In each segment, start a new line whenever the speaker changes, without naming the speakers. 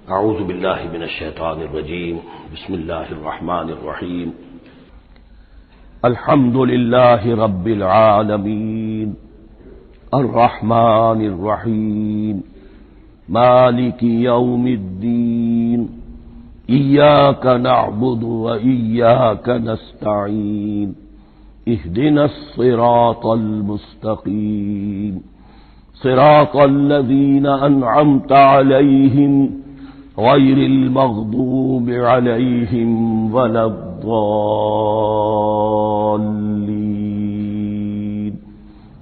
اعوذ باللہ من الشیطان الرجیم بسم اللہ الرحمن الرحیم الحمد للہ رب العالمین الرحمن الرحیم مالک یوم الدین ایاک نعبد وإیاک نستعین اہدنا الصراط المستقیم صراط الذین انعمت علیہم غیر المغضوب علیہم ولا الضالین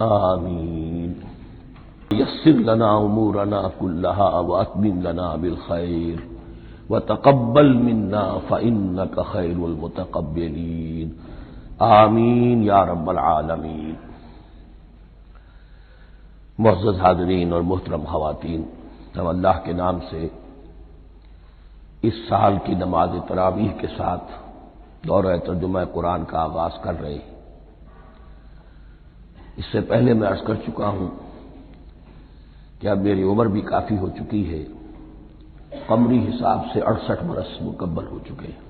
آمین یسر لنا امورنا كلها واتمم لنا بالخیر وتقبل منا فإنك خیر المتقبلین آمین یا رب العالمین۔ معزز حاضرین اور محترم خواتین، ہم اللہ کے نام سے اس سال کی نماز تراویح کے ساتھ دورہ ترجمہ قرآن کا آغاز کر رہے ہیں۔ اس سے پہلے میں عرض کر چکا ہوں کہ اب میری عمر بھی کافی ہو چکی ہے، قمری حساب سے 68 برس مکمل ہو چکے ہیں،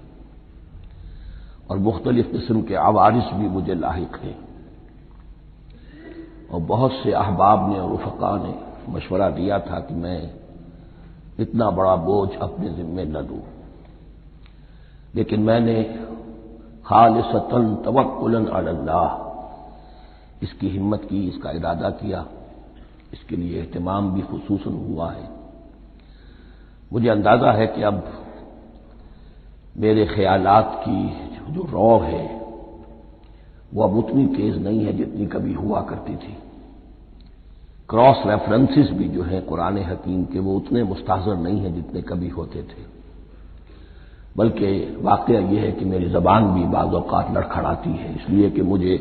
اور مختلف قسم کے عوارض بھی مجھے لاحق ہیں، اور بہت سے احباب نے اور رفقاء نے مشورہ دیا تھا کہ میں اتنا بڑا بوجھ اپنے ذمے نہ لوں، لیکن میں نے خالصتاً توکلاً علی اللہ اس کی ہمت کی، اس کا ارادہ کیا، اس کے لیے اہتمام بھی خصوصاً ہوا ہے۔ مجھے اندازہ ہے کہ اب میرے خیالات کی جو رو ہے وہ اب اتنی تیز نہیں ہے جتنی کبھی ہوا کرتی تھی۔ کراس ریفرنسز بھی جو ہیں قرآن حکیم کے وہ اتنے مستحضر نہیں ہیں جتنے کبھی ہوتے تھے، بلکہ واقعہ یہ ہے کہ میری زبان بھی بعض اوقات لڑکھڑاتی ہے، اس لیے کہ مجھے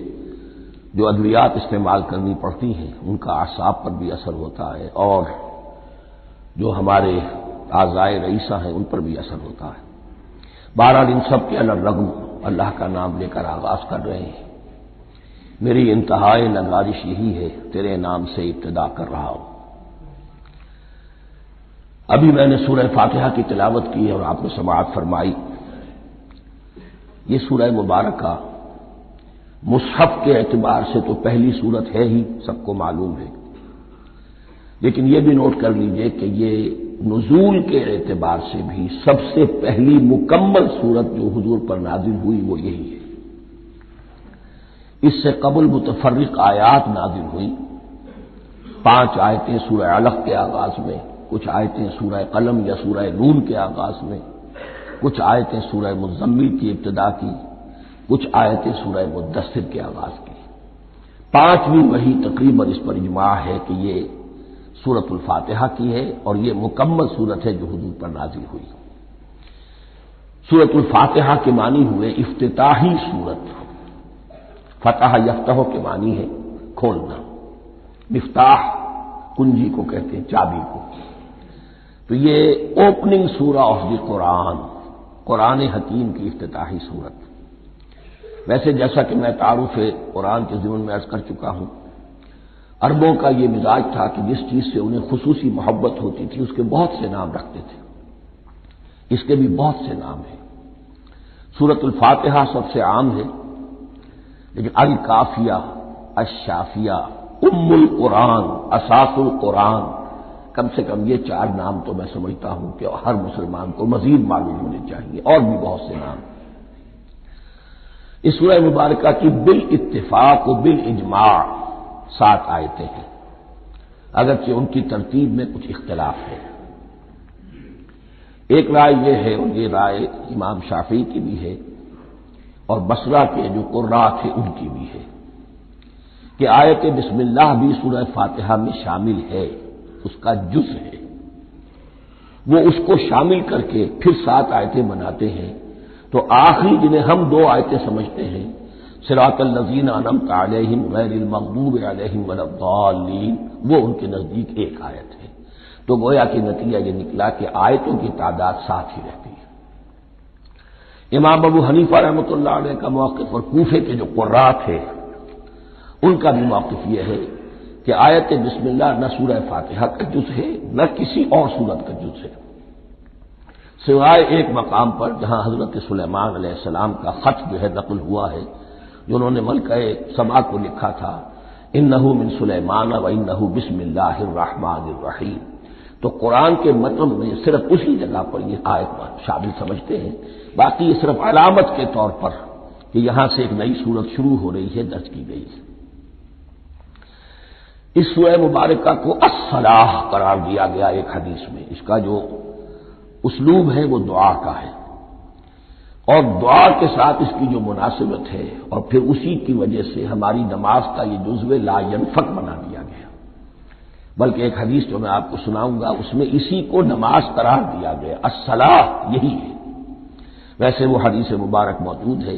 جو ادویات استعمال کرنی پڑتی ہیں ان کا اعصاب پر بھی اثر ہوتا ہے، اور جو ہمارے اعضائے رئیسہ ہیں ان پر بھی اثر ہوتا ہے۔ بہرحال ان سب کے الرغم اللہ کا نام لے کر آغاز کر رہے ہیں۔ میری انتہائی نگارش یہی ہے، تیرے نام سے ابتدا کر رہا ہوں۔ ابھی میں نے سورہ فاتحہ کی تلاوت کی اور آپ نے سماعت فرمائی۔ یہ سورہ مبارکہ مصحف کے اعتبار سے تو پہلی سورت ہے ہی، سب کو معلوم ہے، لیکن یہ بھی نوٹ کر لیجئے کہ یہ نزول کے اعتبار سے بھی سب سے پہلی مکمل سورت جو حضور پر نازل ہوئی وہ یہی ہے۔ اس سے قبل متفرق آیات نازل ہوئی، 5 آیتیں سورہ علق کے آغاز میں، کچھ آیتیں سورہ قلم یا سورہ نون کے آغاز میں، کچھ آیتیں سورہ مزمل کی ابتدا کی، کچھ آیتیں سورہ مدثر کے آغاز کی۔ 5ویں وحی تقریباً اس پر اجماع ہے کہ یہ سورۃ الفاتحہ کی ہے، اور یہ مکمل سورت ہے جو حضور پر نازل ہوئی۔ سورۃ الفاتحہ کے معنی ہوئے افتتاحی سورت، فتح یفتح کے معنی ہے کھولنا، مفتاح کنجی کو کہتے ہیں، چابی کو۔ تو یہ اوپننگ سورہ آف دی قرآن، قرآن حکیم کی افتتاحی سورت۔ ویسے جیسا کہ میں تعارف قرآن کے ضمن میں عرض کر چکا ہوں، عربوں کا یہ مزاج تھا کہ جس چیز سے انہیں خصوصی محبت ہوتی تھی اس کے بہت سے نام رکھتے تھے۔ اس کے بھی بہت سے نام ہیں۔ سورۃ الفاتحہ سب سے عام ہے، لیکن الکافیہ، الشافیہ، ام القرآن، اساس القرآن، کم سے کم یہ 4 نام تو میں سمجھتا ہوں کہ ہر مسلمان کو مزید معلوم ہونے چاہیے، اور بھی بہت سے نام۔ اس سورہ مبارکہ کی بالاتفاق و بالاجماع 7 آیتیں ہیں، اگرچہ ان کی ترتیب میں کچھ اختلاف ہے۔ ایک رائے یہ ہے، اور یہ رائے امام شافعی کی بھی ہے اور بصرہ کے جو قراء تھے ان کی بھی ہے، کہ آیت بسم اللہ بھی سورہ فاتحہ میں شامل ہے، اس کا جز ہے۔ وہ اس کو شامل کر کے پھر 7 آیتیں بناتے ہیں، تو آخری جنہیں ہم 2 آیتیں سمجھتے ہیں، صراط الذین انعمت علیہم غیر المغضوب علیہم ولا الضالین، وہ ان کے نزدیک ایک آیت ہے۔ تو گویا کہ نتیجہ یہ نکلا کہ آیتوں کی تعداد 7 ہی رہتی ہے۔ امام ابو حنیفہ رحمۃ اللہ علیہ کا موقف اور کوفے کے جو قراء تھے ان کا بھی موقف یہ ہے کہ آیت بسم اللہ نہ سورہ فاتحہ کا جز ہے نہ کسی اور سورت کا جز ہے، سوائے ایک مقام پر جہاں حضرت سلیمان علیہ السلام کا خط جو ہے نقل ہوا ہے، جو انہوں نے ملکہ سبا کو لکھا تھا، انہ من سلیمان و انہ بسم اللہ الرحمن الرحیم، تو قرآن کے متن میں صرف اسی جگہ پر یہ آیت شامل سمجھتے ہیں، باقی یہ صرف علامت کے طور پر کہ یہاں سے ایک نئی سورت شروع ہو رہی ہے درج کی گئی ہے۔ اس سورہ مبارکہ کو الصلاح قرار دیا گیا ایک حدیث میں، اس کا جو اسلوب ہے وہ دعا کا ہے، اور دعا کے ساتھ اس کی جو مناسبت ہے، اور پھر اسی کی وجہ سے ہماری نماز کا یہ جزو لا ینفک بنا دیا گیا، بلکہ ایک حدیث جو میں آپ کو سناؤں گا اس میں اسی کو نماز قرار دیا گیا، الصلاح یہی ہے۔ ویسے وہ حدیث مبارک موجود ہے،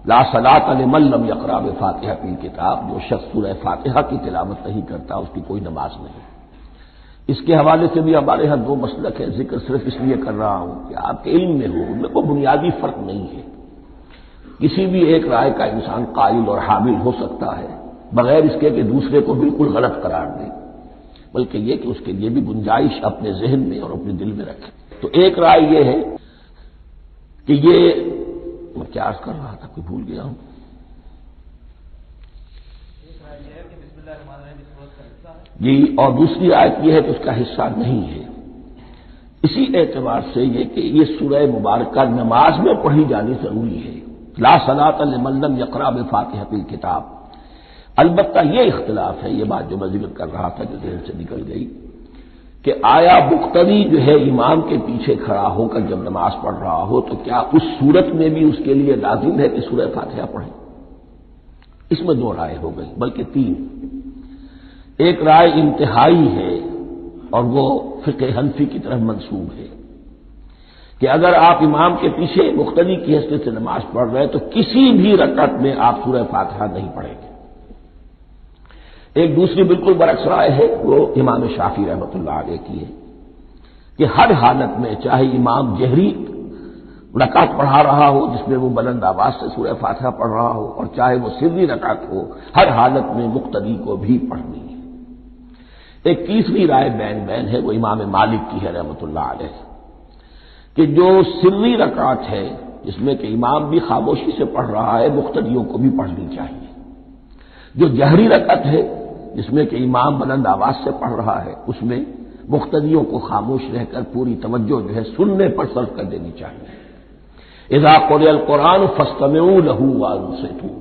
لا صلاۃ لمن لم یقرأ بفاتحۃ الکتاب، جو شخص سورہ فاتحہ کی تلاوت نہیں کرتا اس کی کوئی نماز نہیں۔ اس کے حوالے سے بھی ہمارے ہاں دو مسلک ہے، ذکر صرف اس لیے کر رہا ہوں کہ آپ کے علم میں ہو، ان میں کوئی بنیادی فرق نہیں ہے، کسی بھی ایک رائے کا انسان قائل اور حامل ہو سکتا ہے بغیر اس کے کہ دوسرے کو بالکل غلط قرار دے، بلکہ یہ کہ اس کے لیے بھی گنجائش اپنے ذہن میں اور اپنے دل میں رکھے۔ تو ایک رائے یہ ہے کہ یہ میں کیا عرض کر رہا تھا، کوئی بھول گیا ہوں۔ جی، اور دوسری آیت یہ ہے کہ اس کا حصہ نہیں ہے، اسی اعتبار سے یہ کہ یہ سورہ مبارکہ نماز میں پڑھی جانی ضروری ہے، لا صلاۃ لمن لم یقرأ بفاتحۃ الکتاب۔ البتہ یہ اختلاف ہے، یہ بات جو میں ذکر کر رہا تھا جو ذہن سے نکل گئی، کہ آیا مقتدی جو ہے امام کے پیچھے کھڑا ہو کر جب نماز پڑھ رہا ہو تو کیا اس صورت میں بھی اس کے لیے لازم ہے کہ سورہ فاتحہ پڑھے؟ اس میں دو رائے ہو گئی، بلکہ تین۔ ایک رائے انتہائی ہے اور وہ فقہ حنفی کی طرف منسوب ہے کہ اگر آپ امام کے پیچھے مقتدی کی حیثیت سے نماز پڑھ رہے تو کسی بھی رکعت میں آپ سورہ فاتحہ نہیں پڑھیں گے۔ ایک دوسری بالکل برعکس رائے ہے، وہ امام شافعی رحمۃ اللہ علیہ کی ہے کہ ہر حالت میں چاہے امام جہری رکعت پڑھا رہا ہو جس میں وہ بلند آواز سے سورہ فاتحہ پڑھ رہا ہو، اور چاہے وہ سری رکعت ہو، ہر حالت میں مقتدی کو بھی پڑھنی ہے۔ ایک تیسری رائے بین بین ہے، وہ امام مالک کی ہے رحمۃ اللہ علیہ، کہ جو سری رکعت ہے جس میں کہ امام بھی خاموشی سے پڑھ رہا ہے مقتدیوں کو بھی پڑھنی چاہیے، جو جہری رکعت ہے جس میں کہ امام بلند آواز سے پڑھ رہا ہے اس میں مقتدیوں کو خاموش رہ کر پوری توجہ جو ہے سننے پر صرف کر دینی چاہیے۔ اذا قرئ القرآن فاستمعوا له وانصتوا،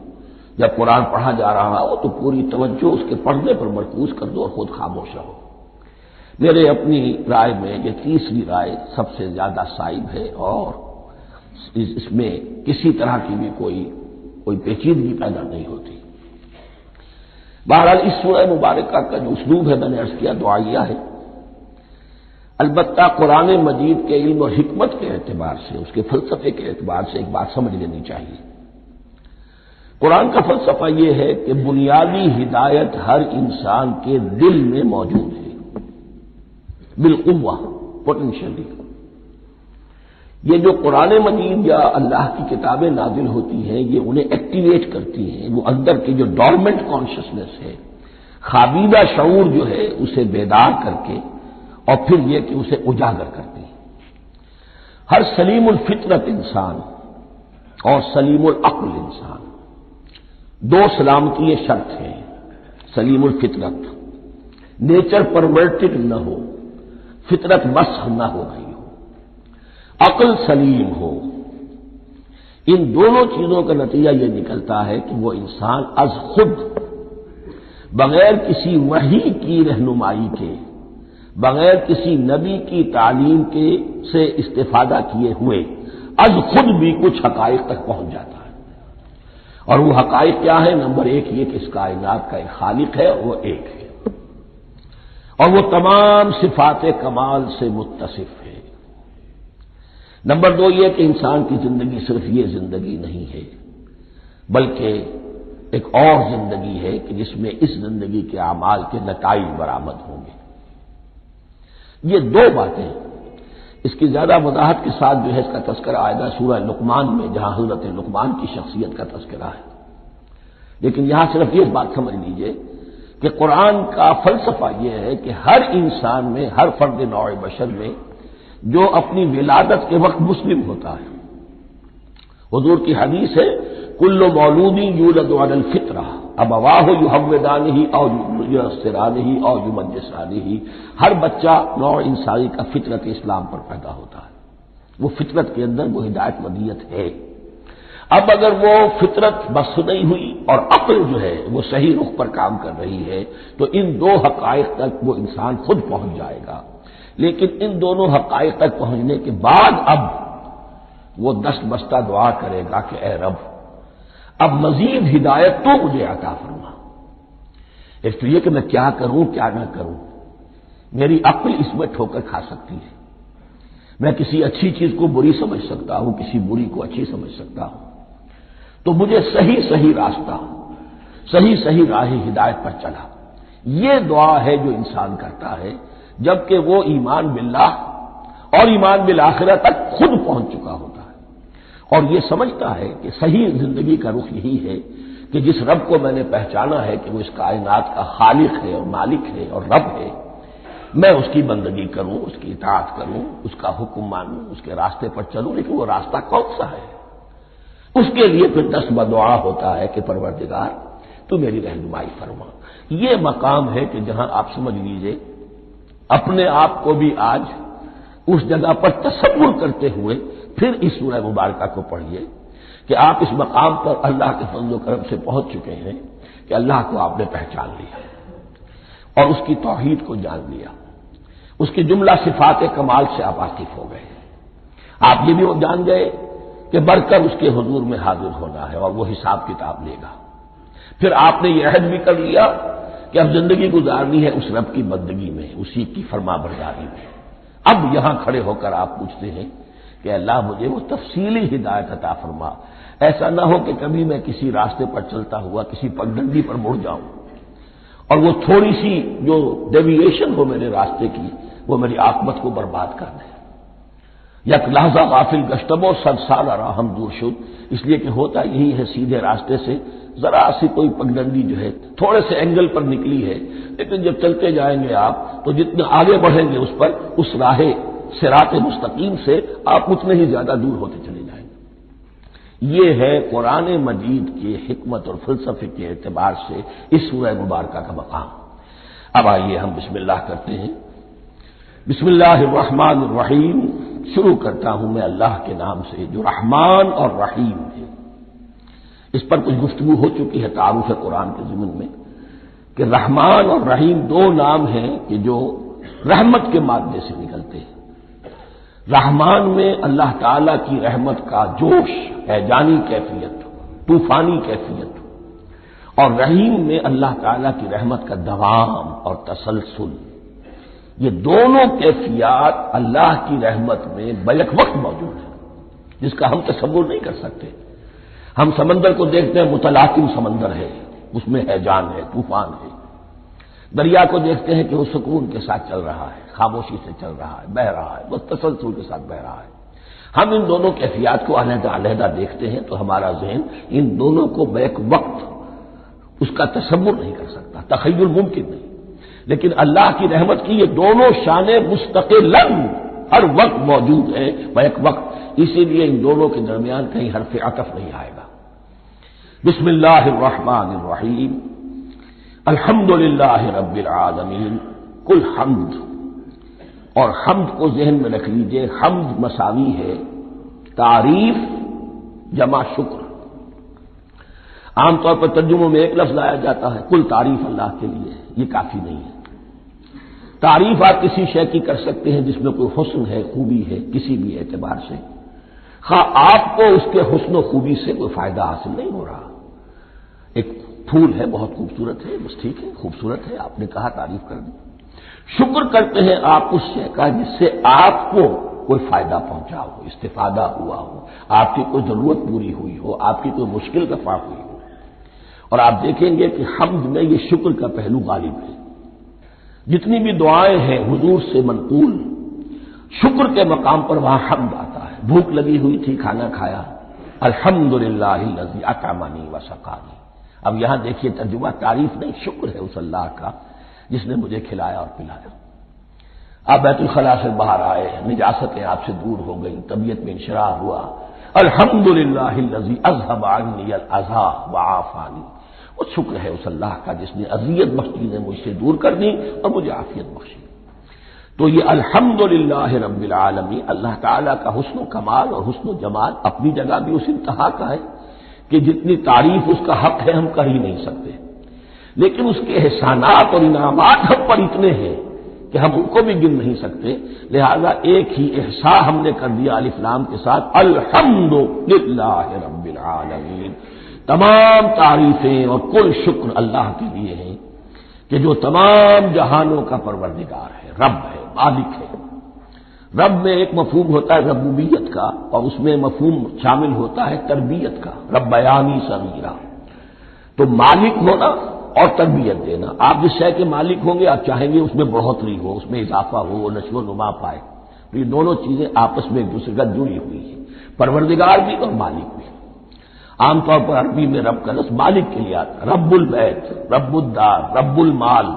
جب قرآن پڑھا جا رہا ہو تو پوری توجہ اس کے پڑھنے پر مرکوز کر دو اور خود خاموش رہو۔ میرے اپنی رائے میں یہ تیسری رائے سب سے زیادہ صائب ہے، اور اس میں کسی طرح کی بھی کوئی پیچیدگی پیدا نہیں ہوتی۔ بہرحال اس سورہ مبارکہ کا جو اسلوب ہے میں نے عرض کیا دعائیہ ہے، البتہ قرآن مجید کے علم اور حکمت کے اعتبار سے، اس کے فلسفے کے اعتبار سے ایک بات سمجھ لینی چاہیے۔ قرآن کا فلسفہ یہ ہے کہ بنیادی ہدایت ہر انسان کے دل میں موجود ہے، بالقوہ، پوٹینشلی۔ یہ جو قرآن مجید یا اللہ کی کتابیں نازل ہوتی ہیں یہ انہیں ایکٹیویٹ کرتی ہیں، وہ اندر کی جو ڈورمنٹ کانشسنس ہے، خوابیدہ شعور جو ہے اسے بیدار کر کے، اور پھر یہ کہ اسے اجاگر کرتی ہیں۔ ہر سلیم الفطرت انسان اور سلیم العقل انسان، دو سلامتی شرط ہیں۔ سلیم الفطرت، نیچر پرورٹڈ نہ ہو، فطرت مسخ نہ ہو گئی ہو، عقل سلیم ہو، ان دونوں چیزوں کا نتیجہ یہ نکلتا ہے کہ وہ انسان از خود، بغیر کسی وحی کی رہنمائی کے، بغیر کسی نبی کی تعلیم کے سے استفادہ کیے ہوئے از خود بھی کچھ حقائق تک پہنچ جاتا ہے۔ اور وہ حقائق کیا ہے؟ نمبر ایک یہ کہ اس کائنات کا ایک خالق ہے اور وہ ایک ہے، اور وہ تمام صفات کمال سے متصف ہے۔ نمبر دو یہ کہ انسان کی زندگی صرف یہ زندگی نہیں ہے بلکہ ایک اور زندگی ہے کہ جس میں اس زندگی کے اعمال کے نتائج برآمد ہوں گے۔ یہ دو باتیں، اس کی زیادہ وضاحت کے ساتھ جو ہے اس کا تذکرہ آئے گا سورہ لقمان میں، جہاں حضرت لقمان کی شخصیت کا تذکرہ ہے، لیکن یہاں صرف یہ بات سمجھ لیجئے کہ قرآن کا فلسفہ یہ ہے کہ ہر انسان میں، ہر فرد نوع بشر میں جو اپنی ولادت کے وقت مسلم ہوتا ہے۔ حضور کی حدیث ہے کل مولود یولد علی الفطرہ ابواہ یحودانہ او ینصرانہ او یمجسانہ، ہر بچہ نوع انسانی کا فطرت اسلام پر پیدا ہوتا ہے، وہ فطرت کے اندر وہ ہدایت ودیت ہے۔ اب اگر وہ فطرت بس نہیں ہوئی اور عقل جو ہے وہ صحیح رخ پر کام کر رہی ہے تو ان دو حقائق تک وہ انسان خود پہنچ جائے گا، لیکن ان دونوں حقائق تک پہنچنے کے بعد اب وہ دست بستہ دعا کرے گا کہ اے رب اب مزید ہدایت تو مجھے عطا فرما۔ ایک تو یہ کہ میں کیا کروں کیا نہ کروں، میری عقل اس میں ٹھوکر کھا سکتی ہے، میں کسی اچھی چیز کو بری سمجھ سکتا ہوں، کسی بری کو اچھی سمجھ سکتا ہوں، تو مجھے صحیح راستہ، صحیح راہ ہدایت پر چلا۔ یہ دعا ہے جو انسان کرتا ہے جبکہ وہ ایمان باللہ اور ایمان بالآخرہ تک خود پہنچ چکا ہوتا ہے اور یہ سمجھتا ہے کہ صحیح زندگی کا رخ یہی ہے کہ جس رب کو میں نے پہچانا ہے کہ وہ اس کائنات کا خالق ہے اور مالک ہے اور رب ہے، میں اس کی بندگی کروں، اس کی اطاعت کروں، اس کا حکم مانوں، اس کے راستے پر چلوں، لیکن وہ راستہ کون سا ہے؟ اس کے لیے پھر دست بدعا ہوتا ہے کہ پروردگار تو میری رہنمائی فرما۔ یہ مقام ہے کہ جہاں آپ سمجھ لیجئے اپنے آپ کو بھی آج اس جگہ پر تصور کرتے ہوئے پھر اس سورہ مبارکہ کو پڑھیے کہ آپ اس مقام پر اللہ کے فضل و کرم سے پہنچ چکے ہیں کہ اللہ کو آپ نے پہچان لیا اور اس کی توحید کو جان لیا، اس کی جملہ صفات کمال سے آپ واقف ہو گئے، آپ یہ بھی جان گئے کہ بڑھ کر اس کے حضور میں حاضر ہونا ہے اور وہ حساب کتاب لے گا۔ پھر آپ نے یہ عہد بھی کر لیا کہ اب زندگی گزارنی ہے اس رب کی بندگی میں، اسی کی فرما برداری میں۔ اب یہاں کھڑے ہو کر آپ پوچھتے ہیں کہ اللہ مجھے وہ تفصیلی ہدایت عطا فرما، ایسا نہ ہو کہ کبھی میں کسی راستے پر چلتا ہوا کسی پگڈنڈی پر مڑ جاؤں اور وہ تھوڑی سی جو ڈیویشن ہو میرے راستے کی وہ میری عاقبت کو برباد کر دے۔ یک لحظہ غافل گشتم و صد سال راہم دور شد، اس لیے کہ ہوتا یہی ہے صیدھے راستے سے ذرا سی کوئی پگڈنڈی جو ہے تھوڑے سے اینگل پر نکلی ہے، لیکن جب چلتے جائیں گے آپ تو جتنے آگے بڑھیں گے اس پر اس راہ صراط مستقیم سے آپ اتنے ہی زیادہ دور ہوتے چلے جائیں گے۔ یہ ہے قرآن مجید کی حکمت اور فلسفے کے اعتبار سے اس سورہ مبارکہ کا مقام۔ اب آئیے ہم بسم اللہ کرتے ہیں۔ بسم اللہ الرحمن الرحیم، شروع کرتا ہوں میں اللہ کے نام سے جو رحمان اور رحیم ہے۔ اس پر کچھ گفتگو ہو چکی ہے تعارف قرآن کے ضمن میں کہ رحمان اور رحیم دو نام ہیں کہ جو رحمت کے مادے سے نکلتے ہیں۔ رحمان میں اللہ تعالی کی رحمت کا جوش، ہیجانی کیفیت، طوفانی کیفیت، اور رحیم میں اللہ تعالی کی رحمت کا دوام اور تسلسل۔ یہ دونوں کیفیات اللہ کی رحمت میں بیک وقت موجود ہیں جس کا ہم تصور نہیں کر سکتے۔ ہم سمندر کو دیکھتے ہیں متلاطم سمندر ہے، اس میں ہیجان ہے، طوفان ہے۔ دریا کو دیکھتے ہیں کہ وہ سکون کے ساتھ چل رہا ہے، خاموشی سے چل رہا ہے، بہہ رہا ہے، بس تسلسل کے ساتھ بہہ رہا ہے۔ ہم ان دونوں کیفیات کو علیحدہ علیحدہ دیکھتے ہیں تو ہمارا ذہن ان دونوں کو بیک وقت اس کا تصور نہیں کر سکتا، تخیل ممکن نہیں۔ لیکن اللہ کی رحمت کی یہ دونوں شانیں مستقلاً ہر وقت موجود ہیں بیک وقت، اسی لیے ان دونوں کے درمیان کہیں حرف عطف نہیں آئے گا۔ بسم اللہ الرحمن الرحیم، الحمد للہ رب العالمین، کل حمد، اور حمد کو ذہن میں رکھ لیجئے، حمد مساوی ہے تعریف جمع شکر۔ عام طور پر ترجموں میں ایک لفظ لایا جاتا ہے، کل تعریف اللہ کے لیے، یہ کافی نہیں ہے۔ تعریف آپ کسی شے کی کر سکتے ہیں جس میں کوئی حسن ہے، خوبی ہے، کسی بھی اعتبار سے، خواہ آپ کو اس کے حسن و خوبی سے کوئی فائدہ حاصل نہیں ہو رہا۔ ایک پھول ہے، بہت خوبصورت ہے، بس ٹھیک ہے، خوبصورت ہے، آپ نے کہا تعریف کر دی۔ شکر کرتے ہیں آپ اس شے کا جس سے آپ کو کوئی فائدہ پہنچا ہو، استفادہ ہوا ہو، آپ کی کوئی ضرورت پوری ہوئی ہو، آپ کی کوئی مشکل رفع ہوئی ہو۔ اور آپ دیکھیں گے کہ حمد میں یہ شکر کا پہلو غالب ہے۔ جتنی بھی دعائیں ہیں حضور سے منقول، شکر کے مقام پر وہاں حمد آتا ہے۔ بھوک لگی ہوئی تھی، کھانا کھایا، الحمدللہ الذی اطعمنی وسقانی۔ اب یہاں دیکھیے ترجمہ، تعریف نہیں، شکر ہے اس اللہ کا جس نے مجھے کھلایا اور پلایا۔ آپ بیت الخلاء سے باہر آئے، نجاستیں آپ سے دور ہو گئی، طبیعت میں انشراح ہوا، الحمدللہ الذی اذھب عنی الاذی وعافانی، وہ شکر ہے اس اللہ کا جس نے اذیت بخشی نے مجھ سے دور کر دی اور مجھے عافیت بخشی۔ تو یہ الحمدللہ رب العالمین اللہ تعالیٰ کا حسن و کمال اور حسن و جمال اپنی جگہ بھی اس انتہا کا ہے کہ جتنی تعریف اس کا حق ہے ہم کر ہی نہیں سکتے، لیکن اس کے احسانات اور انعامات ہم پر اتنے ہیں کہ ہم ان کو بھی گن نہیں سکتے، لہذا ایک ہی احساء ہم نے کر دیا الف لام کے ساتھ، الحمدللہ رب العالمین، تمام تعریفیں اور کل شکر اللہ کے لیے ہیں کہ جو تمام جہانوں کا پروردگار ہے، رب ہے، مالک ہے۔ رب میں ایک مفہوم ہوتا ہے ربوبیت کا، اور اس میں مفہوم شامل ہوتا ہے تربیت کا، ربیانی صغیرہ، تو مالک ہونا اور تربیت دینا۔ آپ جس شے کے مالک ہوں گے آپ چاہیں گے اس میں بڑھوتری ہو، اس میں اضافہ ہو، وہ نشو و نما پائے، تو یہ دونوں چیزیں آپس میں ایک دوسرے کا جڑی ہوئی ہیں، پروردگار بھی اور مالک بھی۔ عام طور پر عربی میں رب کا لفظ مالک کے لیے آتا ہے، رب البیت، رب الدار، رب المال،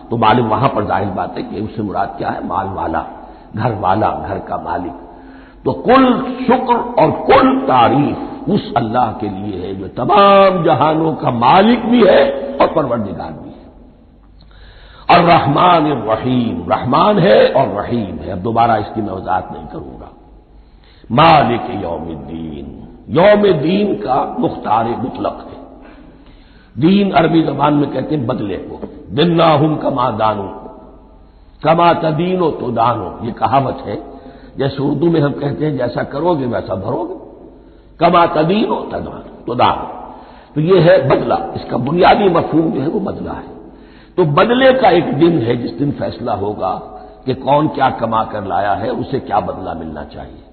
تو مالک وہاں پر ظاہر بات ہے کہ اس سے مراد کیا ہے، مال والا، گھر والا، گھر کا مالک۔ تو کل شکر اور کل تعریف اس اللہ کے لیے ہے جو تمام جہانوں کا مالک بھی ہے اور پروردگار بھی ہے۔ الرحمن الرحیم، رحمان ہے اور رحیم ہے، اب دوبارہ اس کی میں وضاحت نہیں کروں گا۔ مالک یوم الدین، یوم دین کا مختار مطلق ہے۔ دین عربی زبان میں کہتے ہیں بدلے کو، دناہم کما دانو، کما تدینو تو دانو، یہ کہاوت ہے، جیسے اردو میں ہم کہتے ہیں جیسا کرو گے ویسا بھرو گے، کما تدینو تو دانو، تو یہ ہے بدلہ، اس کا بنیادی مفہوم جو ہے وہ بدلہ ہے۔ تو بدلے کا ایک دن ہے جس دن فیصلہ ہوگا کہ کون کیا کما کر لایا ہے، اسے کیا بدلہ ملنا چاہیے۔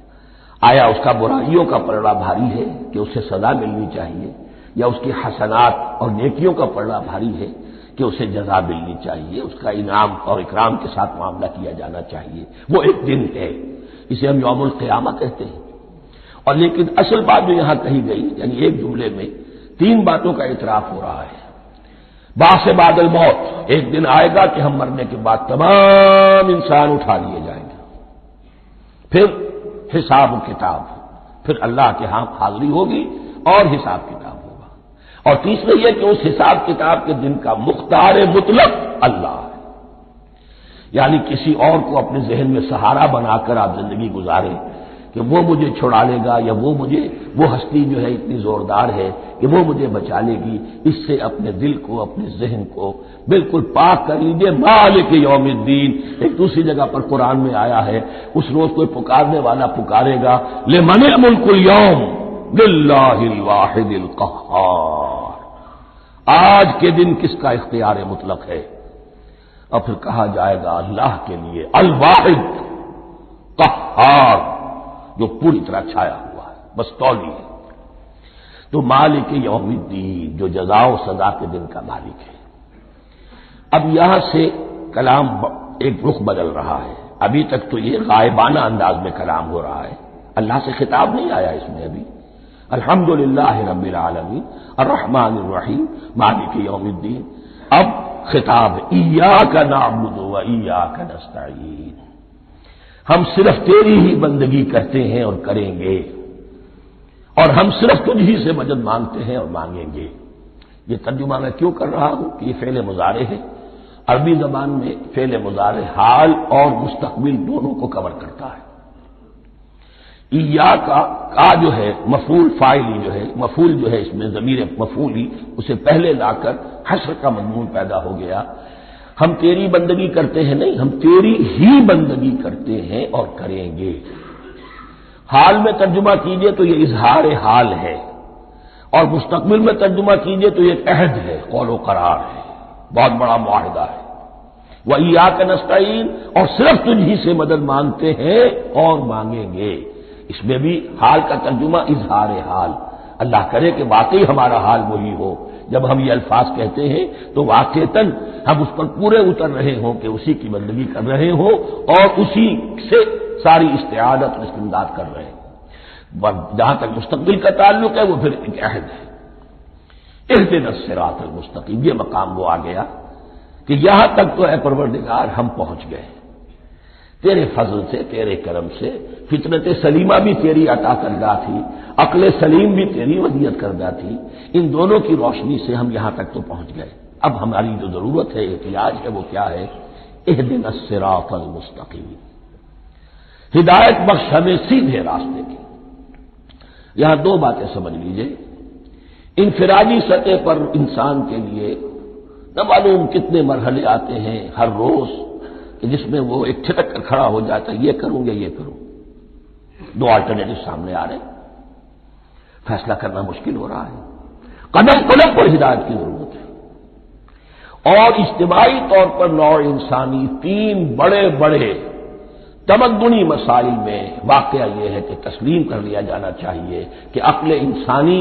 آیا اس کا برائیوں کا پلڑا بھاری ہے کہ اسے سزا ملنی چاہیے، یا اس کی حسنات اور نیکیوں کا پلڑا بھاری ہے کہ اسے جزا ملنی چاہیے، اس کا انعام اور اکرام کے ساتھ معاملہ کیا جانا چاہیے، وہ ایک دن ہے، اسے ہم یوم القیامہ کہتے ہیں۔ اور لیکن اصل بات جو یہاں کہی گئی، یعنی ایک جملے میں تین باتوں کا اعتراف ہو رہا ہے۔ بعث بعد الموت، ایک دن آئے گا کہ ہم مرنے کے بعد تمام انسان اٹھا لیے جائیں گے، پھر حساب و کتاب، پھر اللہ کے ہاں حاضری ہوگی اور حساب کتاب ہوگا، اور تیسرے یہ کہ اس حساب کتاب کے دن کا مختار مطلق اللہ ہے، یعنی کسی اور کو اپنے ذہن میں سہارا بنا کر آپ زندگی گزاریں کہ وہ مجھے چھڑا لے گا، یا وہ ہستی جو ہے اتنی زوردار ہے کہ وہ مجھے بچا لے گی، اس سے اپنے دل کو، اپنے ذہن کو بالکل پاک کر لیجیے۔ مالک یوم الدین، ایک دوسری جگہ پر قرآن میں آیا ہے، اس روز کوئی پکارنے والا پکارے گا، لمن الملک اليوم للہ الواحد القہار، آج کے دن کس کا اختیار مطلق ہے؟ اور پھر کہا جائے گا اللہ کے لیے، الواحد قہار، جو پوری طرح چھایا ہوا ہے، بس تولی ہے۔ تو مالک یوم الدین، جو جزا و سزا کے دن کا مالک ہے۔ اب یہاں سے کلام ایک رخ بدل رہا ہے، ابھی تک تو یہ غائبانہ انداز میں کلام ہو رہا ہے، اللہ سے خطاب نہیں آیا اس میں ابھی۔ الحمدللہ رب العالمین الرحمن الرحیم مالک یوم الدین، اب خطاب ایاک نعبد و ایاک نستعین، ہم صرف تیری ہی بندگی کرتے ہیں اور کریں گے، اور ہم صرف تجھ ہی سے مدد مانگتے ہیں اور مانگیں گے۔ یہ ترجمہ میں کیوں کر رہا ہوں کہ یہ فعل مضارع ہے، عربی زبان میں فعل مضارع حال اور مستقبل دونوں کو کور کرتا ہے۔ ایاک کا جو ہے مفعول فاعلی جو ہے، مفعول جو ہے اس میں ضمیر مفعولی، اسے پہلے لا کر حشر کا مضمون پیدا ہو گیا۔ ہم تیری بندگی کرتے ہیں نہیں، ہم تیری ہی بندگی کرتے ہیں اور کریں گے۔ حال میں ترجمہ کیجئے تو یہ اظہار حال ہے، اور مستقبل میں ترجمہ کیجئے تو یہ ایک عہد ہے، قول و قرار ہے، بہت بڑا معاہدہ ہے۔ وَإِيَّاكَ نَسْتَعِينُ، اور صرف تجھ ہی سے مدد مانگتے ہیں اور مانگیں گے۔ اس میں بھی حال کا ترجمہ اظہار حال، اللہ کرے کہ واقعی ہمارا حال وہی ہو، جب ہم یہ الفاظ کہتے ہیں تو واقعتاً ہم اس پر پورے اتر رہے ہوں کہ اسی کی بندگی کر رہے ہوں اور اسی سے ساری استعادت اور استمداد کر رہے ہیں۔ جہاں تک مستقبل کا تعلق ہے وہ پھر ایک عہد ہے، اہدنا الصراط المستقیم، یہ مقام وہ آ گیا کہ یہاں تک تو اے پروردگار ہم پہنچ گئے، تیرے فضل سے، تیرے کرم سے فطرت سلیمہ بھی تیری عطا کردہ تھی، عقل سلیم بھی تیری ودیعت کردہ تھی، ان دونوں کی روشنی سے ہم یہاں تک تو پہنچ گئے۔ اب ہماری جو ضرورت ہے، احتیاج ہے، وہ کیا ہے؟ اہدنا الصراط المستقیم، ہدایت بخش ہمیں سیدھے راستے کی۔ یہاں دو باتیں سمجھ لیجئے، انفرادی سطح پر انسان کے لیے نہ معلوم کتنے مرحلے آتے ہیں ہر روز کہ جس میں وہ ایک چھٹک کر کھڑا ہو جاتا ہے، یہ کروں یا یہ کروں، دو آلٹرنیٹو سامنے آ رہے ہیں، فیصلہ کرنا مشکل ہو رہا ہے، قدم قدم پر ہدایت کی ضرورت ہے۔ اور اجتماعی طور پر نوع انسانی تین بڑے بڑے تمدنی مسائل میں واقعہ یہ ہے کہ تسلیم کر لیا جانا چاہیے کہ عقل انسانی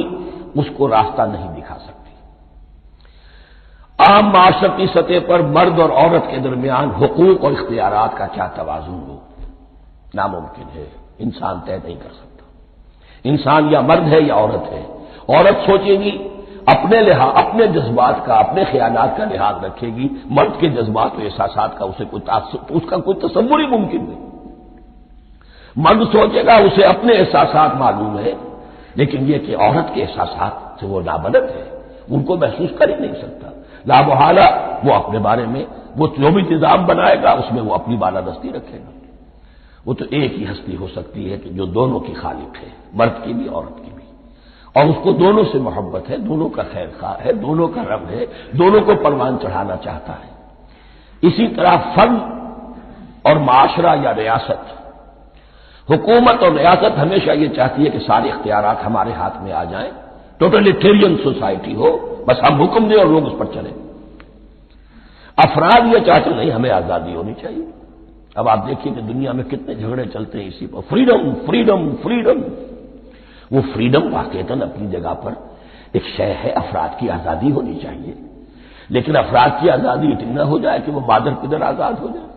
اس کو راستہ نہیں دکھا سکتی۔ عام معاشرتی سطح پر مرد اور عورت کے درمیان حقوق اور اختیارات کا کیا توازن ہو، ناممکن ہے، انسان طے نہیں کر سکتا۔ انسان یا مرد ہے یا عورت ہے، عورت سوچے گی اپنے لحاظ، اپنے جذبات کا، اپنے خیالات کا لحاظ رکھے گی، مرد کے جذبات و احساسات کا اس کا کوئی تصور ہی ممکن نہیں۔ مرد سوچے گا اسے اپنے احساسات معلوم ہے، لیکن یہ کہ عورت کے احساسات سے وہ نابلد ہے، ان کو محسوس کر ہی نہیں سکتا، لا محالہ وہ اپنے بارے میں وہ جو بھی نظام بنائے گا اس میں وہ اپنی بالادستی رکھے گا۔ وہ تو ایک ہی ہستی ہو سکتی ہے کہ جو دونوں کی خالق ہے، مرد کی بھی عورت کی بھی، اور اس کو دونوں سے محبت ہے، دونوں کا خیر خواہ ہے، دونوں کا رب ہے، دونوں کو پروان چڑھانا چاہتا ہے۔ اسی طرح فرد اور معاشرہ یا ریاست، حکومت اور ریاست ہمیشہ یہ چاہتی ہے کہ سارے اختیارات ہمارے ہاتھ میں آ جائیں، ٹوٹلیٹیرین سوسائٹی ہو، بس ہم حکم دیں اور لوگ اس پر چلیں۔ افراد یہ چاہتے نہیں، ہمیں آزادی ہونی چاہیے۔ اب آپ دیکھیے کہ دنیا میں کتنے جھگڑے چلتے ہیں اسی پر، فریڈم فریڈم فریڈم۔ وہ فریڈم واقعتاً اپنی جگہ پر ایک شے ہے، افراد کی آزادی ہونی چاہیے، لیکن افراد کی آزادی اتنی نہ ہو جائے کہ وہ مادر پدر آزاد ہو جائے،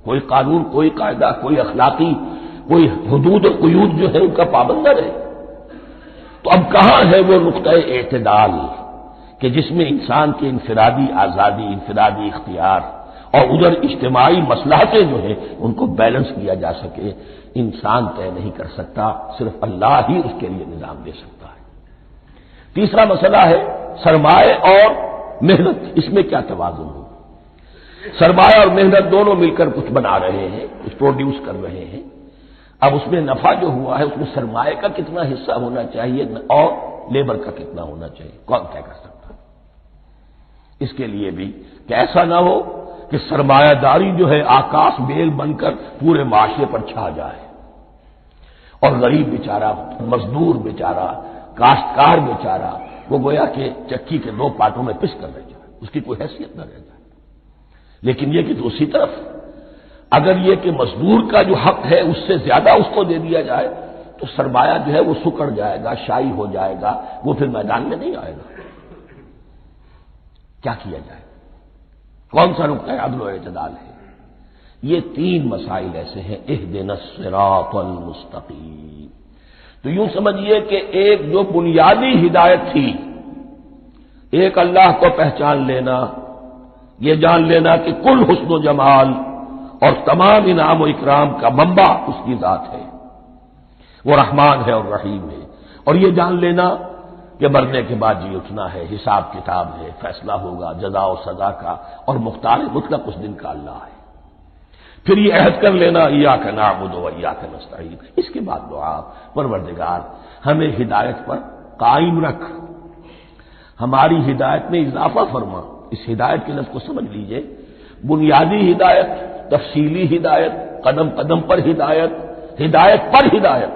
کوئی قانون، کوئی قاعدہ، کوئی اخلاقی، کوئی حدود اور قیود جو ہے ان کا پابند نہ رہے۔ تو اب کہاں ہے وہ نقطۂ اعتدال کہ جس میں انسان کی انفرادی آزادی، انفرادی اختیار اور ادھر اجتماعی مصلحتیں جو ہیں ان کو بیلنس کیا جا سکے؟ انسان طے نہیں کر سکتا، صرف اللہ ہی اس کے لیے نظام دے سکتا ہے۔ تیسرا مسئلہ ہے سرمایہ اور محنت، اس میں کیا توازن ہو؟ سرمایہ اور محنت دونوں مل کر کچھ بنا رہے ہیں، کچھ پروڈیوس کر رہے ہیں۔ اب اس میں نفع جو ہوا ہے اس میں سرمایہ کا کتنا حصہ ہونا چاہیے اور لیبر کا کتنا ہونا چاہیے، کون طے کر سکتا ہے؟ اس کے لیے بھی کہ ایسا نہ ہو کہ سرمایہ داری جو ہے آکاش بیل بن کر پورے معاشرے پر چھا جائے، اور غریب بیچارہ، مزدور بیچارہ، کاشتکار بیچارہ وہ گویا کہ چکی کے دو پارٹوں میں پس کر رہ جائے، اس کی کوئی حیثیت نہ رہ جائے۔ لیکن یہ کہ دوسری طرف اگر یہ کہ مزدور کا جو حق ہے اس سے زیادہ اس کو دے دیا جائے تو سرمایہ جو ہے وہ سکڑ جائے گا، شائی ہو جائے گا، وہ پھر میدان میں نہیں آئے گا۔ کیا کیا جائے؟ کون سا نقطہ عدل و اعتدال ہے؟ یہ تین مسائل ایسے ہیں، اہدنا الصراط المستقیم۔ تو یوں سمجھیے کہ ایک جو بنیادی ہدایت تھی، ایک اللہ کو پہچان لینا، یہ جان لینا کہ کل حسن و جمال اور تمام انعام و اکرام کا منبع اس کی ذات ہے، وہ رحمان ہے اور رحیم ہے، اور یہ جان لینا کہ مرنے کے بعد جی اٹھنا ہے، حساب کتاب ہے، فیصلہ ہوگا جزا و سزا کا، اور مختار مطلق اس دن کا اللہ ہے۔ پھر یہ عہد کر لینا ایاک نعبد و ایاک نستعین۔ اس کے بعد دعا، پروردگار ہمیں ہدایت پر قائم رکھ، ہماری ہدایت میں اضافہ فرما۔ اس ہدایت کے لفظ کو سمجھ لیجئے، بنیادی ہدایت، تفصیلی ہدایت، قدم قدم پر ہدایت، ہدایت پر ہدایت۔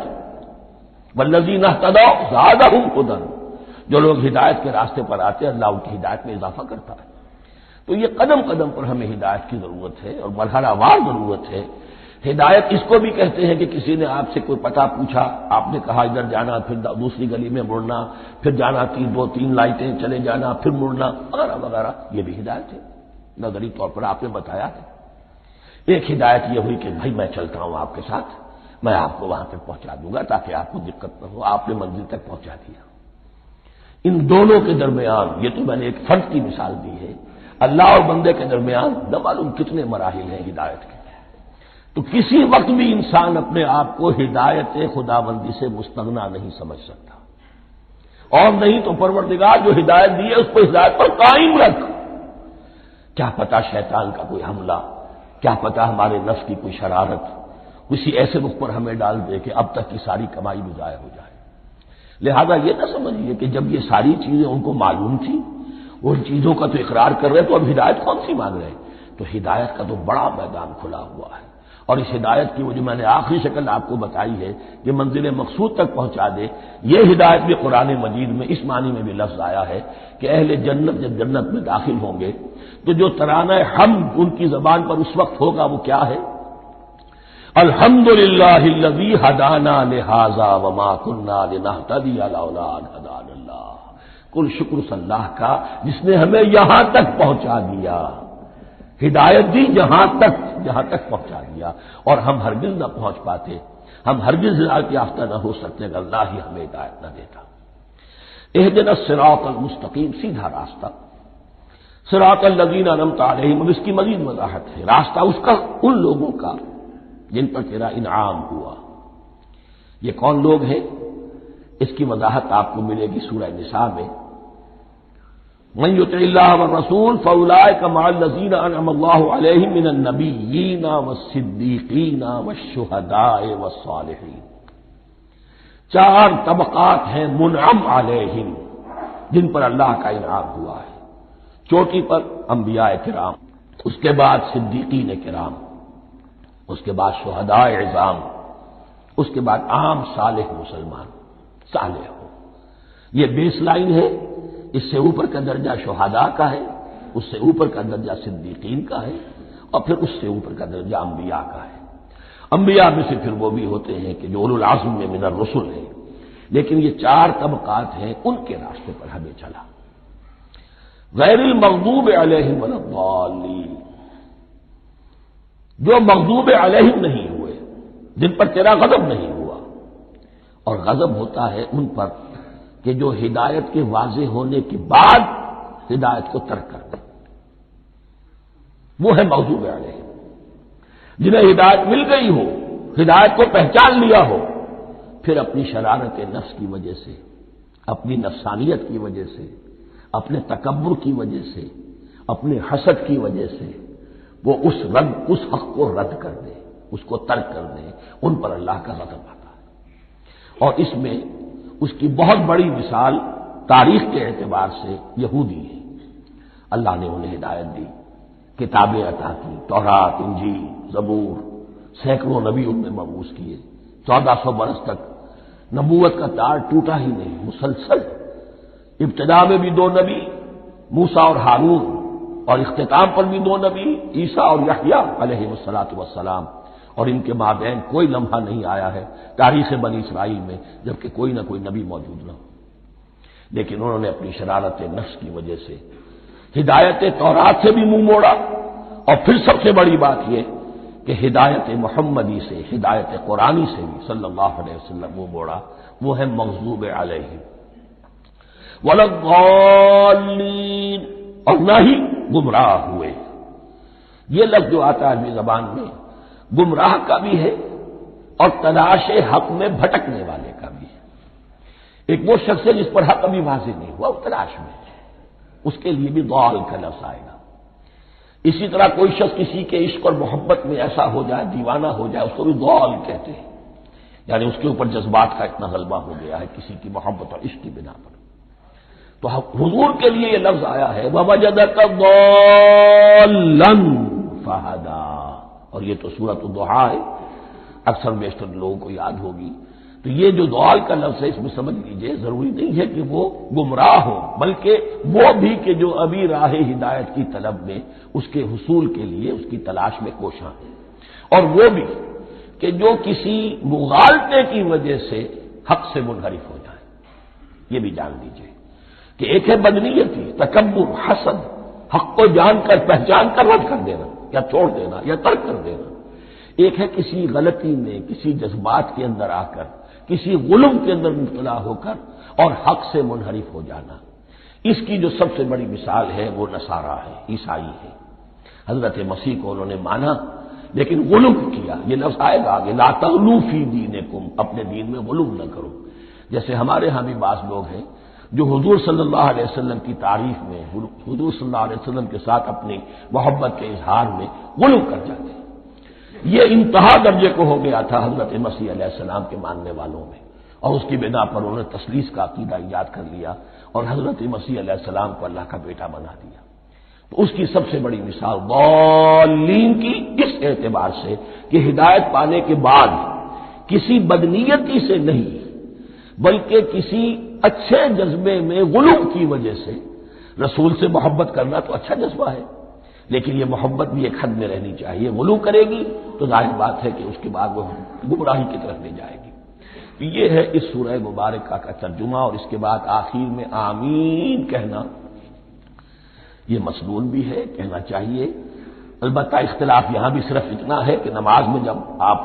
والذین اہتدوا زادہم ھدی، جو لوگ ہدایت کے راستے پر آتے ہیں اللہ ان کی ہدایت میں اضافہ کرتا ہے۔ تو یہ قدم قدم پر ہمیں ہدایت کی ضرورت ہے اور مرحلہ وار ضرورت ہے۔ ہدایت اس کو بھی کہتے ہیں کہ کسی نے آپ سے کوئی پتہ پوچھا، آپ نے کہا ادھر جانا، پھر دوسری گلی میں مڑنا، پھر جانا دو تین لائٹیں چلے جانا، پھر مڑنا، وغیرہ وغیرہ، یہ بھی ہدایت ہے، نظری طور پر آپ نے بتایا ہے۔ ایک ہدایت یہ ہوئی کہ بھائی میں چلتا ہوں آپ کے ساتھ، میں آپ کو وہاں تک پہنچا دوں گا تاکہ آپ کو دقت نہ ہو، آپ نے منزل تک پہنچا دیا۔ ان دونوں کے درمیان، یہ تو میں نے ایک فرد کی مثال دی ہے، اللہ اور بندے کے درمیان نہ معلوم کتنے مراحل ہیں ہدایت کے۔ تو کسی وقت بھی انسان اپنے آپ کو ہدایت خداوندی سے مستغنا نہیں سمجھ سکتا، اور نہیں تو پروردگار جو ہدایت دی ہے اس کو ہدایت پر قائم رکھ۔ کیا پتا شیطان کا کوئی حملہ، کیا پتا ہمارے نفس کی کوئی شرارت کسی ایسے رخ پر ہمیں ڈال دے کہ اب تک کی ساری کمائی بھی ضائع ہو جائے۔ لہذا یہ نہ سمجھیے کہ جب یہ ساری چیزیں ان کو معلوم تھی، وہ ان چیزوں کا تو اقرار کر رہے تو اب ہدایت کون سی مانگ رہے ہیں؟ تو ہدایت کا تو بڑا میدان کھلا ہوا ہے، اور اس ہدایت کی وہ جو میں نے آخری شکل آپ کو بتائی ہے کہ منزل مقصود تک پہنچا دے، یہ ہدایت بھی قرآن مجید میں اس معنی میں بھی لفظ آیا ہے کہ اہل جنت جب جنت میں داخل ہوں گے تو جو ترانہ حمد ان کی زبان پر اس وقت ہوگا وہ کیا ہے؟ الحمدللہ الذی ہدانا لہذا وما کنا لنہتدی لولا ان ہدانا اللہ۔ کل شکر اس اللہ کا جس نے ہمیں یہاں تک پہنچا دیا، ہدایت دی جہاں تک پہنچا دیا، اور ہم ہرگز نہ پہنچ پاتے، ہم ہرگز ہدایت یافتہ نہ ہو سکتے اگر اللہ ہی ہمیں ہدایت نہ دیتا۔ اہدنا الصراط المستقیم، سیدھا راستہ، صراط الذین انعمت علیہم، اب اس کی مزید وضاحت ہے، راستہ اس کا ان لوگوں کا جن پر تیرا انعام ہوا۔ یہ کون لوگ ہیں؟ اس کی وضاحت آپ کو ملے گی سورہ نساء میں، من یطع اللہ والرسول فاولئک مع الذین انعم اللہ علیہم من النبیین والصدیقین والشہداء والصالحین۔ چار طبقات ہیں منعم علیہم جن پر اللہ کا انعام ہوا ہے۔ چوٹی پر انبیاء کرام، اس کے بعد صدیقین کرام، اس کے بعد شہداء عظام، اس کے بعد عام صالح مسلمان، صالح ہو۔ یہ بیس لائن ہے، اس سے اوپر کا درجہ شہداء کا ہے، اس سے اوپر کا درجہ صدیقین کا ہے، اور پھر اس سے اوپر کا درجہ انبیاء کا ہے۔ انبیاء میں سے پھر وہ بھی ہوتے ہیں کہ جو اولو العزم میں من الرسل ہیں، لیکن یہ چار طبقات ہیں، ان کے راستے پر ہمیں چلا۔ غیر المغضوب علیہم ولا الضالین، جو مغضوب علیہم نہیں ہوئے، جن پر تیرا غضب نہیں ہوا، اور غضب ہوتا ہے ان پر کہ جو ہدایت کے واضح ہونے کے بعد ہدایت کو ترک کر دیں، وہ ہے مغضوب علیہم۔ جنہیں ہدایت مل گئی ہو، ہدایت کو پہچان لیا ہو، پھر اپنی شرارت نفس کی وجہ سے، اپنی نفسانیت کی وجہ سے، اپنے تکبر کی وجہ سے، اپنے حسد کی وجہ سے وہ اس حق کو رد کر دے، اس کو ترک کر دے، ان پر اللہ کا غضب آتا ہے۔ اور اس میں اس کی بہت بڑی مثال تاریخ کے اعتبار سے یہودی ہے۔ اللہ نے انہیں ہدایت دی، کتابیں عطا کی، تورات، انجیل، زبور، سینکڑوں نبی ان میں مبعوث کیے، 1400 برس تک نبوت کا تار ٹوٹا ہی نہیں، مسلسل۔ ابتدا میں بھی 2 نبی، موسیٰ اور ہارون، اور اختتام پر بھی 2 نبی، عیسیٰ اور یحییٰ علیہ الصلاۃ والسلام، اور ان کے مابین کوئی لمحہ نہیں آیا ہے تاریخ بنی اسرائیل میں جبکہ کوئی نہ کوئی نبی موجود نہ ہو۔ لیکن انہوں نے اپنی شرارت نفس کی وجہ سے ہدایت تورات سے بھی منہ موڑا، اور پھر سب سے بڑی بات یہ کہ ہدایت محمدی سے، ہدایت قرآنی سے بھی صلی اللہ علیہ وسلم منہ موڑا، وہ ہے مغضوب علیہم ولا الضالین، اور نہ ہی گمراہ ہوئے۔ یہ لفظ جو آتا ہے عربی زبان میں گمراہ کا بھی ہے اور تلاش حق میں بھٹکنے والے کا بھی ہے۔ ایک وہ شخص ہے جس پر حق ابھی واضح نہیں ہوا، وہ تلاش میں ہے، اس کے لیے بھی ضال کا لفظ آئے گا۔ اسی طرح کوئی شخص کسی کے عشق اور محبت میں ایسا ہو جائے، دیوانہ ہو جائے، اس کو بھی ضال کہتے ہیں، یعنی اس کے اوپر جذبات کا اتنا غلبہ ہو گیا ہے کسی کی محبت اور عشق کی بنا پر۔ تو حضور کے لیے یہ لفظ آیا ہے وَوَجَدَكَ ضَالًّا فَهَدَىٰ، اور یہ تو سورۃ الضحیٰ ہے، اکثر بیشتر لوگوں کو یاد ہوگی۔ تو یہ جو ضال کا لفظ ہے، اس میں سمجھ لیجئے ضروری نہیں ہے کہ وہ گمراہ ہو، بلکہ وہ بھی کہ جو ابھی راہ ہدایت کی طلب میں، اس کے حصول کے لیے اس کی تلاش میں کوشاں ہیں، اور وہ بھی کہ جو کسی مغالطے کی وجہ سے حق سے منحرف ہو جائے۔ یہ بھی جان لیجئے کہ ایک ہے بدنیتی، تکبر، حسد، حق کو جان کر پہچان کر رد کر دینا یا چھوڑ دینا یا ترک کر دینا، ایک ہے کسی غلطی میں، کسی جذبات کے اندر آ کر، کسی غلم کے اندر مبتلا ہو کر اور حق سے منحرف ہو جانا۔ اس کی جو سب سے بڑی مثال ہے وہ نصارہ ہے، عیسائی ہے۔ حضرت مسیح کو انہوں نے مانا لیکن غلو کیا. یہ لفظ آئے گا آگے، لا تغلو فی دینکم، اپنے دین میں غلو نہ کرو. جیسے ہمارے ہاں بھی بعض لوگ ہیں جو حضور صلی اللہ علیہ وسلم کی تعریف میں، حضور صلی اللہ علیہ وسلم کے ساتھ اپنی محبت کے اظہار میں غلو کر جاتے ہیں. یہ انتہا درجے کو ہو گیا تھا حضرت مسیح علیہ السلام کے ماننے والوں میں، اور اس کی بنا پر انہوں نے تثلیث کا عقیدہ ایجاد کر لیا اور حضرت مسیح علیہ السلام کو اللہ کا بیٹا بنا دیا. تو اس کی سب سے بڑی مثال ضالین کی اس اعتبار سے کہ ہدایت پانے کے بعد کسی بدنیتی سے نہیں بلکہ کسی اچھے جذبے میں غلو کی وجہ سے رسول سے محبت کرنا تو اچھا جذبہ ہے، لیکن یہ محبت بھی ایک حد میں رہنی چاہیے. غلو کرے گی تو ظاہر بات ہے کہ اس کے بعد وہ گمراہی کی طرف لے جائے گی. تو یہ ہے اس سورہ مبارکہ کا ترجمہ. اور اس کے بعد آخر میں آمین کہنا یہ مسنون بھی ہے، کہنا چاہیے. البتہ اختلاف یہاں بھی صرف اتنا ہے کہ نماز میں جب آپ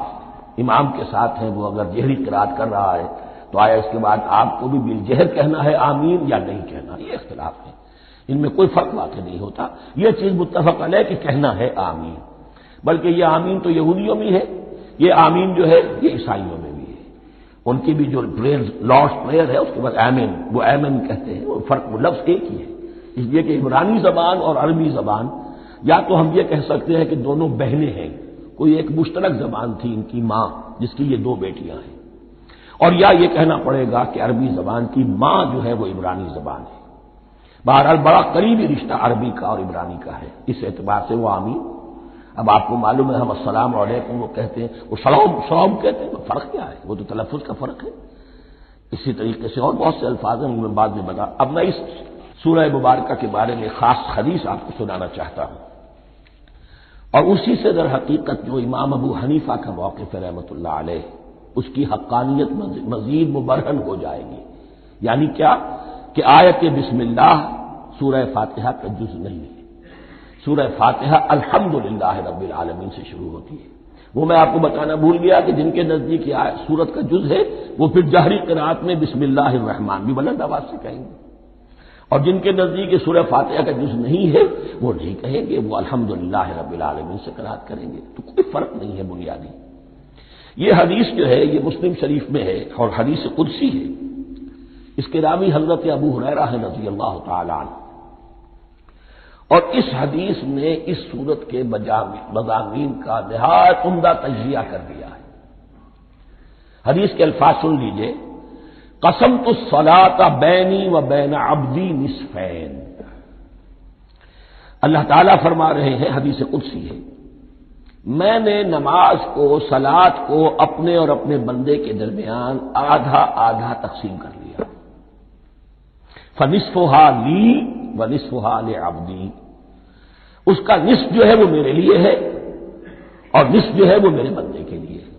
امام کے ساتھ ہیں، وہ اگر جہری قرات کر رہا ہے تو آیا اس کے بعد آپ کو بھی بالجہر کہنا ہے آمین یا نہیں کہنا. یہ اختلاف ہے، ان میں کوئی فرق واقع نہیں ہوتا. یہ چیز متفق علیہ کہ کہنا ہے آمین، بلکہ یہ آمین تو یہودیوں میں ہے، یہ آمین جو ہے یہ عیسائیوں میں بھی ہے. ان کی بھی جو لارڈس پریئر ہے اس کے بعد آمین، وہ آمین کہتے ہیں. وہ فرق، وہ لفظ ایک ہی ہے. اس لیے کہ عبرانی زبان اور عربی زبان، یا تو ہم یہ کہہ سکتے ہیں کہ دونوں بہنیں ہیں، کوئی ایک مشترک زبان تھی ان کی ماں جس کی یہ دو بیٹیاں ہیں، اور یا یہ کہنا پڑے گا کہ عربی زبان کی ماں جو ہے وہ عبرانی زبان ہے. بہرحال بڑا قریبی رشتہ عربی کا اور عبرانی کا ہے، اس اعتبار سے وہ آمین. اب آپ کو معلوم ہے ہم السلام علیکم وہ کہتے ہیں، وہ سلام کہتے ہیں. فرق کیا ہے؟ وہ تو تلفظ کا فرق ہے. اسی طریقے سے اور بہت سے الفاظ ہیں، میں بعد میں بتا. اب میں اس سورہ مبارکہ کے بارے میں خاص حدیث آپ کو سنانا چاہتا ہوں، اور اسی سے در حقیقت جو امام ابو حنیفہ کا موقف ہے رحمۃ اللہ علیہ، اس کی حقانیت مزید مبرہن ہو جائے گی. یعنی کیا کہ آیت بسم اللہ سورہ فاتحہ کا جز نہیں ہے. سورہ فاتحہ الحمدللہ رب العالمین سے شروع ہوتی ہے. وہ میں آپ کو بتانا بھول گیا کہ جن کے نزدیک یہ سورت کا جز ہے وہ پھر جہری قرات میں بسم اللہ الرحمن بھی بلند آواز سے کہیں گے، اور جن کے نزدیک یہ سورہ فاتحہ کا جز نہیں ہے وہ نہیں کہیں گے، وہ الحمدللہ رب العالمین سے قرات کریں گے. تو کوئی فرق نہیں ہے بنیادی. یہ حدیث جو ہے یہ مسلم شریف میں ہے اور حدیث قدسی ہے. اس کے راوی حضرت ابو ہریرہ ہے رضی اللہ تعالی عنہ، اور اس حدیث میں اس سورت کے مضامین کا نہایت عمدہ تجزیہ کر دیا ہے. حدیث کے الفاظ سن لیجئے. قسمت الصلاۃ بینی و بین عبدی نصفین. اللہ تعالیٰ فرما رہے ہیں، حدیث قدسی ہے، میں نے نماز کو، صلاۃ کو اپنے اور اپنے بندے کے درمیان آدھا آدھا تقسیم کر لیا. فنصفها لی ونصفها لعبدی. اس کا نصف جو ہے وہ میرے لیے ہے اور نصف جو ہے وہ میرے بندے کے لیے ہے.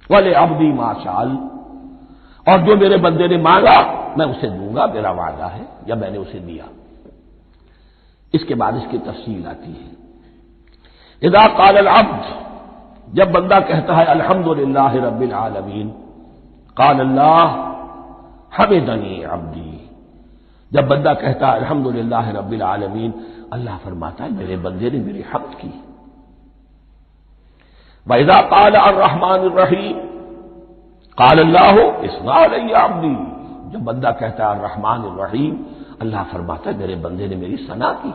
ولعبدی ما سأل. اور جو میرے بندے نے مانگا میں اسے دوں گا، میرا وعدہ ہے یا میں نے اسے دیا. اس کے بعد اس کی تفصیل آتی ہے. اذا قال العبد، جب بندہ کہتا ہے الحمدللہ رب العالمین، قال اللہ حمدنی عبدی. جب بندہ کہتا ہے الحمدللہ رب العالمین، اللہ فرماتا ہے میرے بندے نے میری حمد کی. وَإِذَا قَالَ الرَّحْمَٰنُ الرَّحِيمُ قَالَ اللَّهُ اثْنَىٰ عَلَيَّ عَبْدِي. جب بندہ کہتا ہے الرحمن الرحیم، اللہ فرماتا ہے میرے بندے نے میری ثنا کی.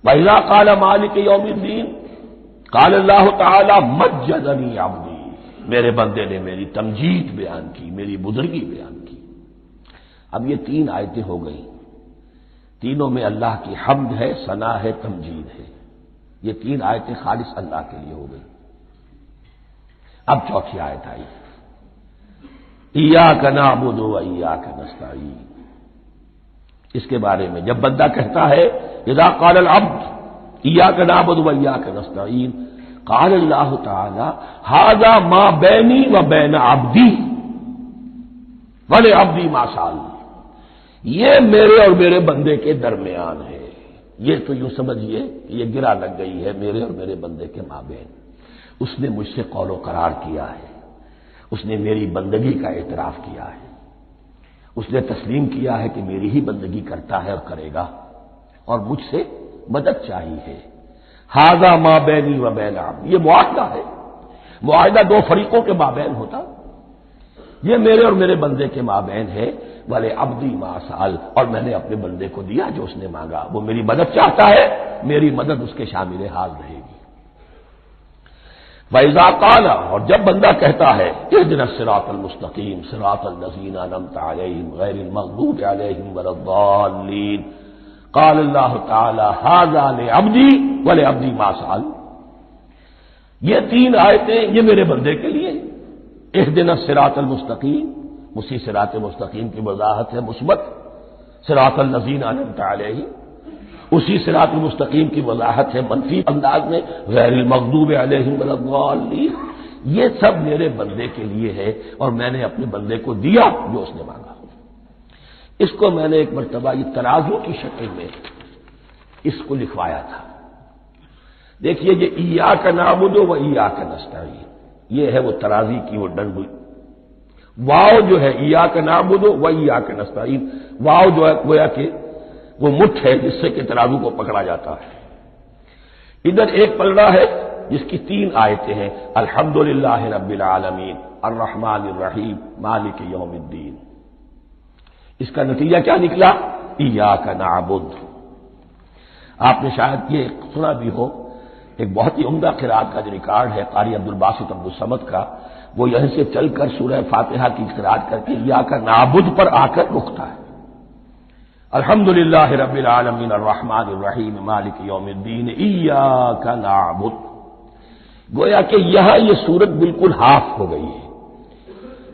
وَإِذَا قَالَ مَالِكِ يَوْمِ الدِّينِ قَالَ اللَّهُ تَعَالَىٰ مَجَّدَنِي عَبْدِي. میرے بندے نے میری تمجید بیان کی، میری بزرگی بیان کی. اب یہ تین آیتیں ہو گئیں، تینوں میں اللہ کی حمد ہے، ثنا ہے، تمجید ہے. یہ تین آیتیں خالص اللہ کے لیے ہو گئی. اب چوتھی آیت آئی، ایاک نعبد و ایاک نستعین. اس کے بارے میں جب بندہ کہتا ہے اذا قال العبد ایاک نعبد و ایاک نستعین قال اللہ تعالی ھذا ما بینی و بین عبدی ولعبدی ما سأل. یہ میرے اور میرے بندے کے درمیان ہے. یہ تو یوں سمجھیے کہ یہ گرا لگ گئی ہے میرے اور میرے بندے کے مابین. اس نے مجھ سے قول و قرار کیا ہے، اس نے میری بندگی کا اعتراف کیا ہے، اس نے تسلیم کیا ہے کہ میری ہی بندگی کرتا ہے اور کرے گا، اور مجھ سے مدد چاہیے ہے. ھذا ما بینی و بین عبدی، یہ معاہدہ ہے، معاہدہ دو فریقوں کے مابین ہوتا، یہ میرے اور میرے بندے کے مابین ہے، ولی عبدی ما سأل، اور میں نے اپنے بندے کو دیا جو اس نے مانگا، وہ میری مدد چاہتا ہے، میری مدد اس کے شامل حال رہے گی۔ وَإِذَا قَالَ، اور جب بندہ کہتا ہے اهْدِنَا الصِّرَاطَ الْمُسْتَقِيمَ صِرَاطَ الَّذِينَ أَنْعَمْتَ عَلَيْهِمْ غَيْرِ الْمَغْضُوبِ عَلَيْهِمْ وَلَا الضَّالِّينَ، قال اللہ تعالی ھذا لعبدی ولعبدی ما سأل، یہ تین آیتیں یہ میرے بندے کے لیے، اهدنا الصراط المستقیم، اسی صراط مستقیم کی وضاحت ہے مثبت، صراط الذین انعمت علیہم، اسی صراط المستقیم کی وضاحت ہے منفی انداز میں، غیر المغضوب علیہم ولا الضالین، یہ سب میرے بندے کے لیے ہے اور میں نے اپنے بندے کو دیا جو اس نے مانگا۔ اس کو میں نے ایک مرتبہ یہ ترازو کی شکل میں اس کو لکھوایا تھا۔ دیکھیے یہ ایاک نعبد و ایاک نستعین، یہ ہے وہ ترازی کی وہ ڈنڈ، واو جو ہے ایاک نعبد و ایاک نستعین، واو جو ہے گویا کہ وہ مٹھ ہے جس سے کہ ترازو کو پکڑا جاتا ہے۔ ادھر ایک پلڑا ہے جس کی تین آیتیں ہیں، الحمدللہ رب العالمین الرحمن الرحیم مالک یوم الدین۔ اس کا نتیجہ کیا نکلا؟ ایاک نعبد۔ آپ نے شاید یہ سنا بھی ہو، ایک بہت ہی عمدہ قرات کا جو ریکارڈ ہے قاری عبدالباسط عبدالصمد کا، وہ یہیں سے چل کر سورہ فاتحہ کی قرات کر کے ایاک نعبد پر آ کر رکتا ہے، الحمدللہ رب العالمین الرحمن الرحیم مالک یوم الدین ایاک نعبد۔ گویا کہ یہاں یہ صورت بالکل ہاف ہو گئی ہے،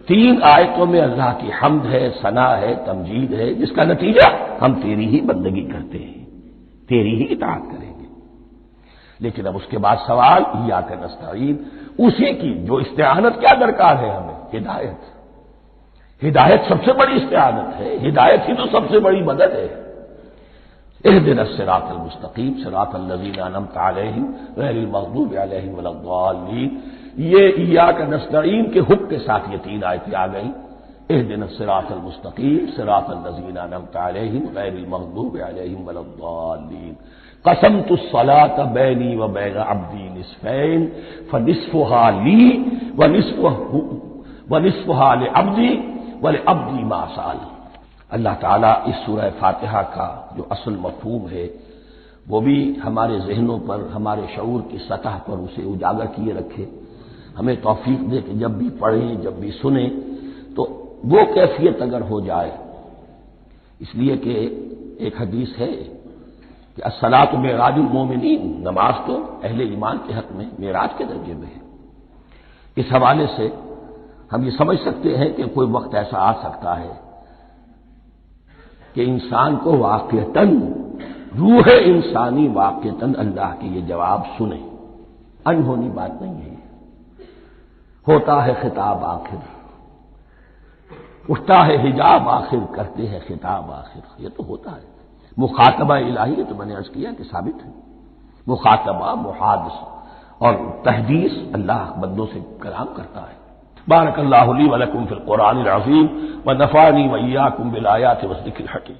تین آیتوں میں اللہ کی حمد ہے، ثنا ہے، تمجید ہے، جس کا نتیجہ ہم تیری ہی بندگی کرتے ہیں، تیری ہی اطاعت کریں گے۔ لیکن اب اس کے بعد سوال ایاک نستعین، اسی کی جو استعانت کیا درکار ہے ہمیں؟ ہدایت۔ ہدایت سب سے بڑی استعانت ہے، ہدایت ہی تو سب سے بڑی مدد ہے۔ اهدنا الصراط المستقیم صراط الذین انعمت علیہم غیر المغضوب علیہم ولا الضالین، یہ ایاک نستعین کے حکم کے ساتھ یہ تین آیتیں آ گئیں، اهدنا الصراط المستقیم صراط الذین انعمت علیہم غیر المغضوب علیہم ولا الضالین، قسمت الصلاۃ بینی و بین عبدی نصفین فنصفها لی ونصفها لعبدی ولعبدی ما سأل۔ اللہ تعالیٰ اس سورہ فاتحہ کا جو اصل مفہوم ہے وہ بھی ہمارے ذہنوں پر، ہمارے شعور کی سطح پر اسے اجاگر کیے رکھے، ہمیں توفیق دے کہ جب بھی پڑھیں، جب بھی سنیں تو وہ کیفیت اگر ہو جائے، اس لیے کہ ایک حدیث ہے کہ الصلاۃ معراج المومنین، نماز تو اہل ایمان کے حق میں معراج کے درجے میں ہے۔ اس حوالے سے ہم یہ سمجھ سکتے ہیں کہ کوئی وقت ایسا آ سکتا ہے کہ انسان کو واقعتاً، روح انسانی واقعتاً اللہ کے یہ جواب سنے، انہونی بات نہیں ہے، ہوتا ہے خطاب آخر، اٹھتا ہے حجاب آخر، کرتے ہیں خطاب آخر، یہ تو ہوتا ہے۔ مخاطبہ الہی ہے تو میں نے عرض کیا کہ ثابت ہے، مخاطبہ، محادث اور تحدیث اللہ بندوں سے کلام کرتا ہے۔ بارک اللہ لی و لکم فی القرآن العظیم ونفعنی و ایاکم بالآیات والذکر الحکیم۔